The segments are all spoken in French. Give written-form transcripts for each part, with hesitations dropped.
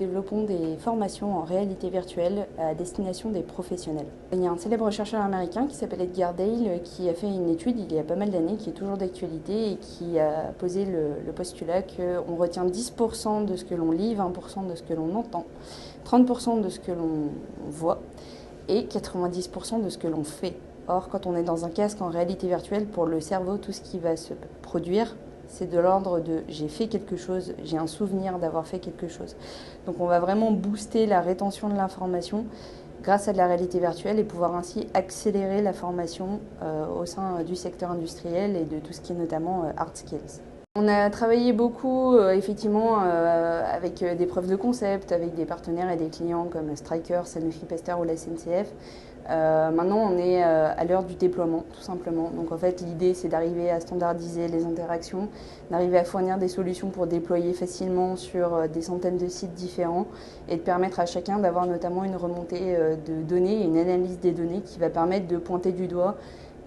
développons des formations en réalité virtuelle à destination des professionnels. Il y a un célèbre chercheur américain qui s'appelle Edgar Dale qui a fait une étude il y a pas mal d'années qui est toujours d'actualité et qui a posé le postulat qu'on retient 10% de ce que l'on lit, 20% de ce que l'on entend, 30% de ce que l'on voit et 90% de ce que l'on fait. Or, quand on est dans un casque en réalité virtuelle, pour le cerveau, tout ce qui va se produire, c'est de l'ordre de j'ai fait quelque chose, j'ai un souvenir d'avoir fait quelque chose. Donc on va vraiment booster la rétention de l'information grâce à de la réalité virtuelle et pouvoir ainsi accélérer la formation au sein du secteur industriel et de tout ce qui est notamment hard skills. On a travaillé beaucoup effectivement avec des preuves de concept, avec des partenaires et des clients comme Stryker, Sanofi Pasteur ou la SNCF. Maintenant on est à l'heure du déploiement tout simplement. Donc en fait l'idée c'est d'arriver à standardiser les interactions, d'arriver à fournir des solutions pour déployer facilement sur des centaines de sites différents et de permettre à chacun d'avoir notamment une remontée de données et une analyse des données qui va permettre de pointer du doigt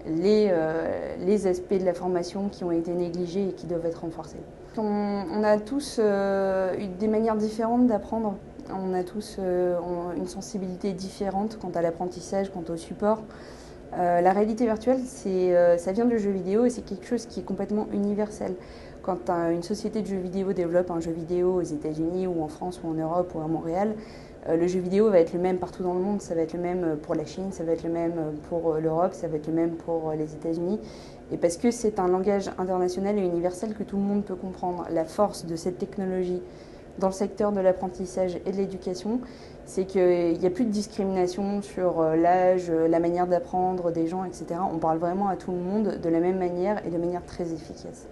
les aspects de la formation qui ont été négligés et qui doivent être renforcés. On a tous des manières différentes d'apprendre. On a tous une sensibilité différente quant à l'apprentissage, quant au support. La réalité virtuelle, ça vient du jeu vidéo et c'est quelque chose qui est complètement universel. Quand une société de jeux vidéo développe un jeu vidéo aux États-Unis ou en France ou en Europe ou à Montréal, le jeu vidéo va être le même partout dans le monde. Ça va être le même pour la Chine, ça va être le même pour l'Europe, ça va être le même pour les États-Unis. Et parce que c'est un langage international et universel que tout le monde peut comprendre. La force de cette technologie dans le secteur de l'apprentissage et de l'éducation, c'est qu'il n'y a plus de discrimination sur l'âge, la manière d'apprendre des gens, etc. On parle vraiment à tout le monde de la même manière et de manière très efficace.